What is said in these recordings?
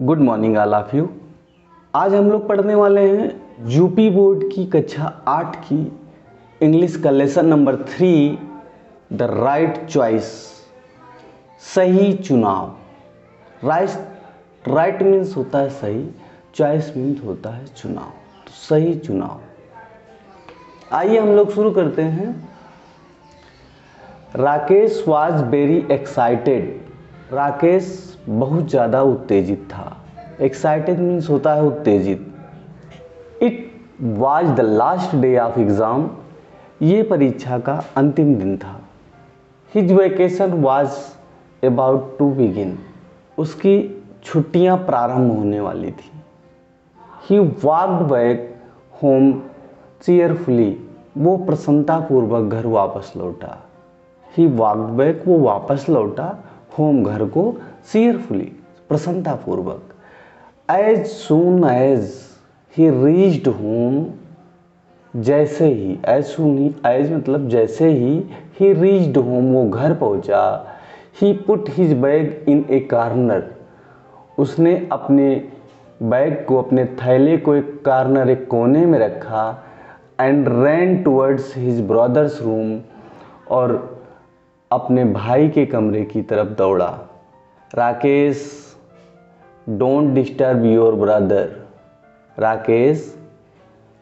Good morning all of you. आज हम लोग पढ़ने वाले हैं यूपी बोर्ड की कक्षा 8 की इंग्लिश का lesson number 3 the right choice, सही चुनाव। राइट मीन्स होता है सही, चॉइस मीन्स होता है चुनाव, तो सही चुनाव। आइए हम लोग शुरू करते हैं। Rakesh was very excited. Rakesh बहुत ज़्यादा उत्तेजित था। एक्साइटेड मीन्स होता है उत्तेजित। It was the last day of exam. ये परीक्षा का अंतिम दिन था। His vacation was about to begin. उसकी छुट्टियां प्रारंभ होने वाली थी। He walked back home cheerfully. वो प्रसन्नतापूर्वक घर वापस लौटा। ही वॉकड बैक, वो वापस लौटा, होम घर को, चीयरफुली प्रसन्नतापूर्वक। As soon as he reached home, जैसे ही, एज सून ही, एज मतलब जैसे ही रीच्ड होम, वो घर पहुंचा। ही पुट हिज बैग इन ए कॉर्नर। उसने अपने बैग को, अपने थैले को एक कॉर्नर, एक कोने में रखा। And ran towards his brothers room, और अपने भाई के कमरे की तरफ दौड़ा। Rakesh, don't disturb your brother. Rakesh,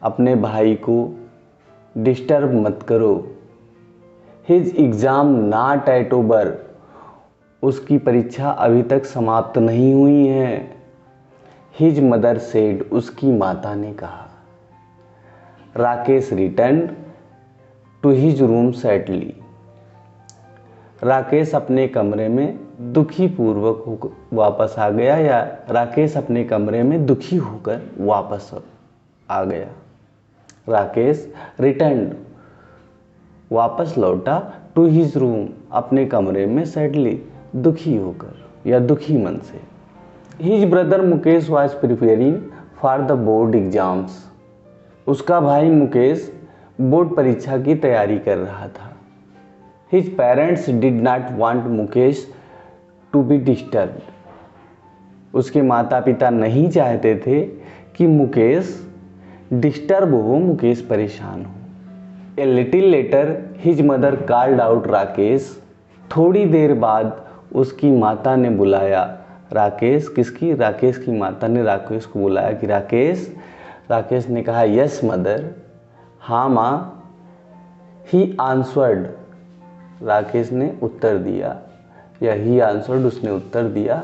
अपने भाई को डिस्टर्ब मत करो। His exam not at over. उसकी परीक्षा अभी तक समाप्त नहीं हुई है। हिज मदर सेड, उसकी माता ने कहा। Rakesh return to his room sadly. Rakesh अपने कमरे में दुखी पूर्वक वापस आ गया, या राकेश अपने कमरे में दुखी होकर वापस आ गया। राकेश रिटर्न, वापस लौटा, टू हिज रूम, अपने कमरे में सैडली, दुखी होकर या दुखी मन से। His brother Mukesh was preparing for the board exams. उसका भाई मुकेश बोर्ड परीक्षा की तैयारी कर रहा था। His parents did not want Mukesh to be disturbed. उसके माता पिता नहीं चाहते थे कि मुकेश डिस्टर्ब हो, मुकेश परेशान हो। A little later, his mother called out Rakesh. थोड़ी देर बाद उसकी माता ने बुलाया राकेश। किसकी? राकेश की माता ने राकेश को बुलाया कि राकेश। राकेश ने कहा यस मदर, हाँ माँ। He answered, राकेश ने उत्तर दिया, या ही आंसर्ड, उसने उत्तर दिया।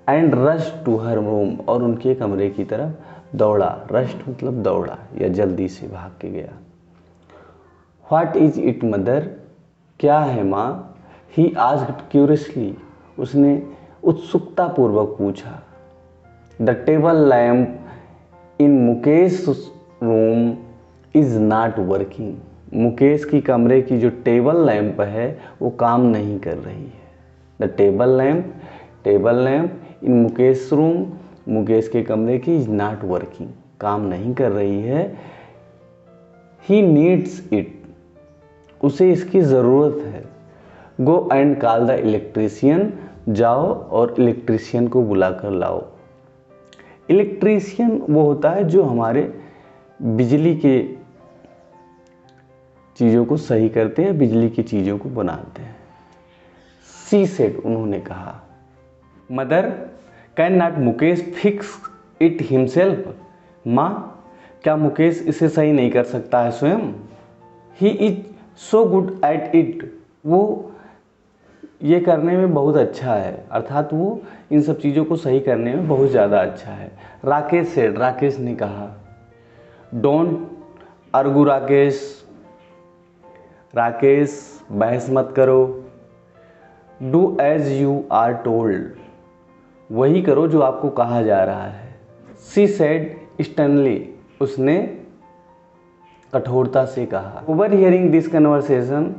And rush to her room, और उनके कमरे की तरफ दौड़ा। रश्ड मतलब दौड़ा या जल्दी से भाग के गया। व्हाट इज इट मदर, क्या है माँ? ही आस्क्ड क्यूरियसली, उसने उत्सुकता पूर्वक पूछा। The table lamp in Mukesh room is not working. Mukesh की कमरे की जो टेबल लैंप है वो काम नहीं कर रही है। The table lamp in Mukesh room, Mukesh के कमरे की, इज नॉट वर्किंग, काम नहीं कर रही है। ही नीड्स इट, उसे इसकी ज़रूरत है। Go and call the electrician, जाओ और इलेक्ट्रीशियन को बुला कर लाओ। इलेक्ट्रीशियन वो होता है जो हमारे बिजली के चीज़ों को सही करते हैं, बिजली की चीज़ों को बनाते हैं। सी सेड, उन्होंने कहा। Mother, can not Mukesh fix it himself. माँ, क्या मुकेश इसे सही नहीं कर सकता है स्वयं? He is so good at it, वो ये करने में बहुत अच्छा है, अर्थात वो इन सब चीज़ों को सही करने में बहुत ज़्यादा अच्छा है। राकेश सेड, राकेश ने कहा। डोंट आर्गू राकेश, राकेश बहस मत करो। Do as you are told, वही करो जो आपको कहा जा रहा है। सी सेड स्टर्नली, उसने कठोरता से कहा। ओवर हियरिंग दिस कन्वर्सेशन,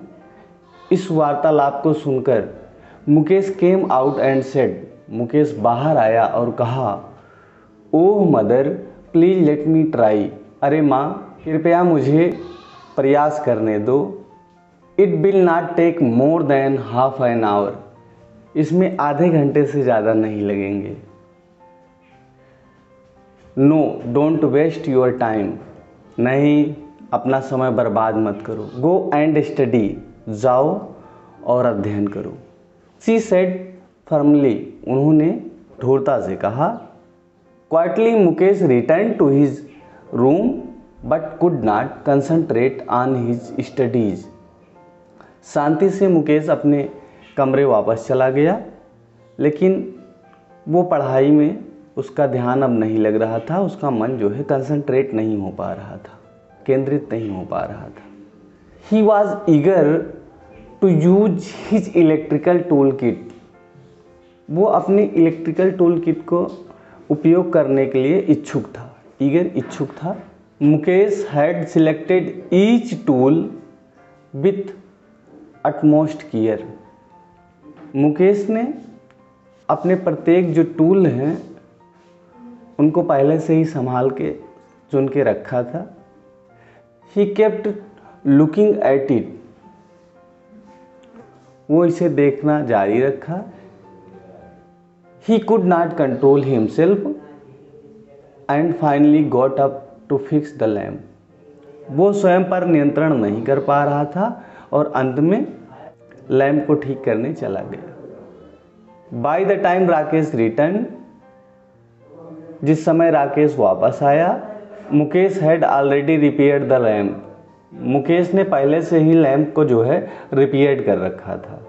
इस वार्तालाप को सुनकर, Mukesh came out and said, Mukesh बाहर आया और कहा, oh mother please let me try. अरे माँ, कृपया मुझे प्रयास करने दो। It will not take more than half an hour, इसमें आधे घंटे से ज़्यादा नहीं लगेंगे। No don't waste your time, नहीं अपना समय बर्बाद मत करो। गो एंड स्टडी, जाओ और अध्ययन करो। शी सेड फर्मली, उन्होंने कठोरता से कहा। Quietly Mukesh return to his room but could not concentrate on his studies. शांति से मुकेश अपने कमरे वापस चला गया, लेकिन वो पढ़ाई में उसका ध्यान अब नहीं लग रहा था, उसका मन जो है कंसंट्रेट नहीं हो पा रहा था, केंद्रित नहीं हो पा रहा था। He was eager to use his electrical tool kit, वो अपनी इलेक्ट्रिकल टूल किट को उपयोग करने के लिए इच्छुक था, ईगर इच्छुक था। Mukesh had selected each tool with utmost care, Mukesh ने अपने प्रत्येक जो टूल हैं उनको पहले से ही संभाल के चुन के रखा था। He kept looking at it, वो इसे देखना जारी रखा। He could not control himself and finally got up to fix the lamp, वो स्वयं पर नियंत्रण नहीं कर पा रहा था और अंत में लैम्प को ठीक करने चला गया। By the time Rakesh return, जिस समय राकेश वापस आया, Mukesh had already repaired the lamp, Mukesh ने पहले से ही लैम्प को जो है रिपेयर कर रखा था,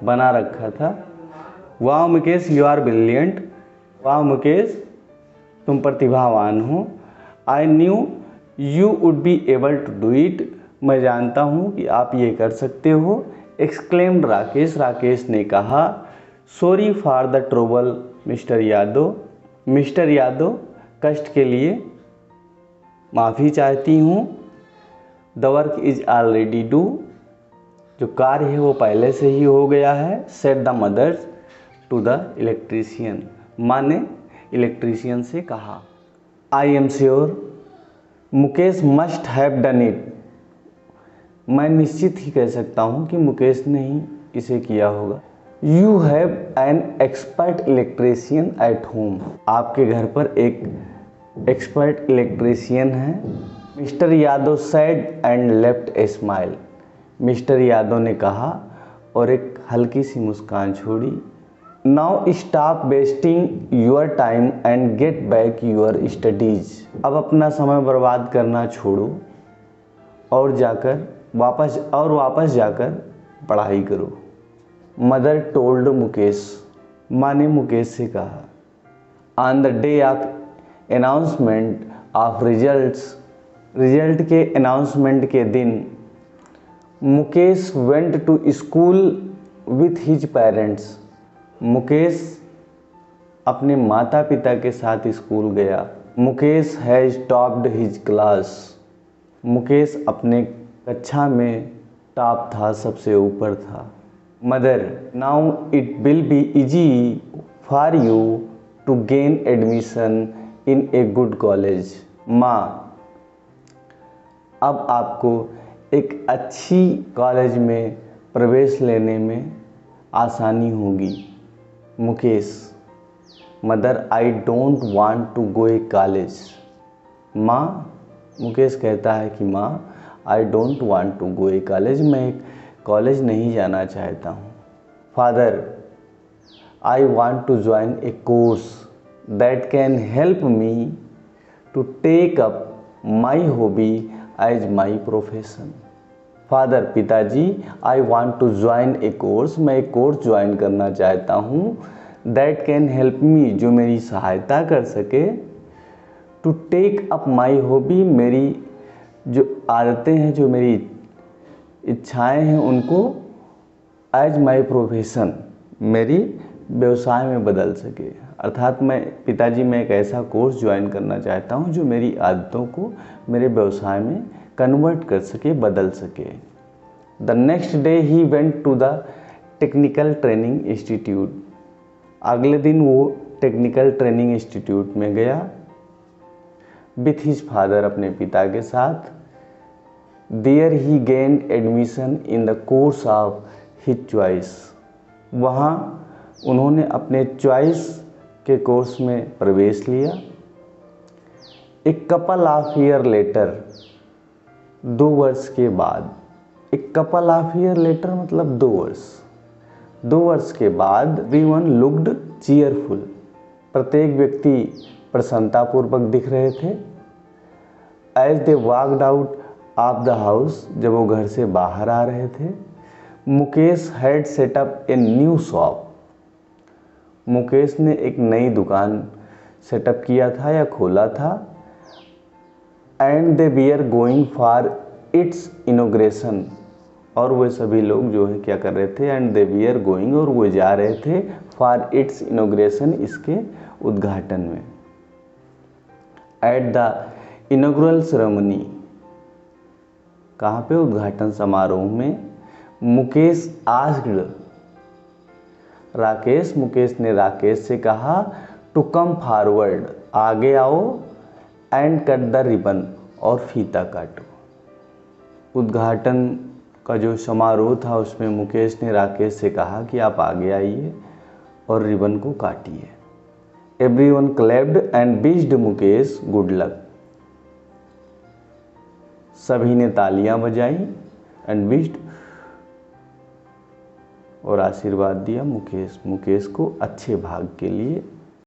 बना रखा था। वाह मुकेश यू आर ब्रिलियंट, वाह मुकेश तुम प्रतिभावान हो। I knew you would be able to do it, मैं जानता हूँ कि आप ये कर सकते हो। एक्सक्लेम्ड राकेश, राकेश ने कहा। Sorry for the trouble mister Yadav, mister Yadav कष्ट के लिए माफ़ी चाहती हूँ। The work is already do, जो कार्य है वो पहले से ही हो गया है। Said the mothers to the electrician, माँ ने इलेक्ट्रीशियन से कहा। I am sure Mukesh must have done it, मैं निश्चित ही कह सकता हूँ कि मुकेश ने ही इसे किया होगा। You have an expert electrician at home, आपके घर पर एक एक्सपर्ट इलेक्ट्रीशियन है। Mister Yadav said and left a smile, mister Yadav ने कहा और एक हल्की सी मुस्कान छोड़ी। Now stop wasting your time and get back your studies, अब अपना समय बर्बाद करना छोड़ो और वापस जाकर पढ़ाई करो। मदर टोल्ड मुकेश, माँ ने मुकेश से कहा। On the day of announcement of result के अनाउंसमेंट के दिन Mukesh went to school with his parents, Mukesh अपने माता पिता के साथ स्कूल गया। Mukesh has topped his class, Mukesh अपने कक्षा में टॉप था, सबसे ऊपर था। Mother, now it will be easy for you to gain admission in a good college, माँ अब आपको एक अच्छी कॉलेज में प्रवेश लेने में आसानी होगी। Mukesh, mother I don't want to go a college, माँ मुकेश कहता है कि माँ I don't want to go a college, मैं एक कॉलेज नहीं जाना चाहता हूँ। Father, I want to join a course that can help me to take up my hobby as my profession. Father, पिताजी, I want to join a course, मैं एक course join करना चाहता हूँ। दैट कैन हेल्प मी, जो मेरी सहायता कर सके। To take up my hobby, मेरी जो आदतें हैं, जो मेरी इच्छाएं हैं, उनको एज माई प्रोफेशन, मेरी व्यवसाय में बदल सके। अर्थात पिताजी मैं एक ऐसा कोर्स ज्वाइन करना चाहता हूँ जो मेरी आदतों को मेरे व्यवसाय में कन्वर्ट कर सके, बदल सके। The next day he went to the technical training institute, अगले दिन वो टेक्निकल ट्रेनिंग इंस्टीट्यूट में गया विथ हिज फादर, अपने पिता के साथ। There he gained admission in the course of his choice, वहाँ उन्होंने अपने चॉइस के कोर्स में प्रवेश लिया। एक कपल ऑफ ईयर लेटर, 2 वर्ष के बाद। एक कपल ऑफ ईयर लेटर मतलब 2 वर्ष। 2 वर्ष के बाद एवरीवन लुक्ड चीयरफुल, प्रत्येक व्यक्ति प्रसन्नतापूर्वक दिख रहे थे। As they walked out of the house, जब वो घर से बाहर आ रहे थे। Mukesh had set up a new shop, Mukesh ने एक नई दुकान सेटअप किया था या खोला था। And they VR going for its inauguration, और वे सभी लोग जो है क्या कर रहे थे, एंड दे वीआर गोइंग, और वो जा रहे थे फॉर इट्स इनोग्रेशन, इसके उद्घाटन में। एट द इनोग्रल सेरेमनी, कहाँ पे, उद्घाटन समारोह में। मुकेश आस्क्ड, मुकेश ने राकेश से कहा, टू कम फॉरवर्ड, आगे आओ, एंड कट द रिबन, और फीता काटो। उद्घाटन का जो समारोह था उसमें मुकेश ने राकेश से कहा कि आप आगे आइए और रिबन को काटिए। Everyone clapped and wished Mukesh good luck, सभी ने तालियां बजाई एंड विश्ड, और आशीर्वाद दिया मुकेश को अच्छे भाग के लिए।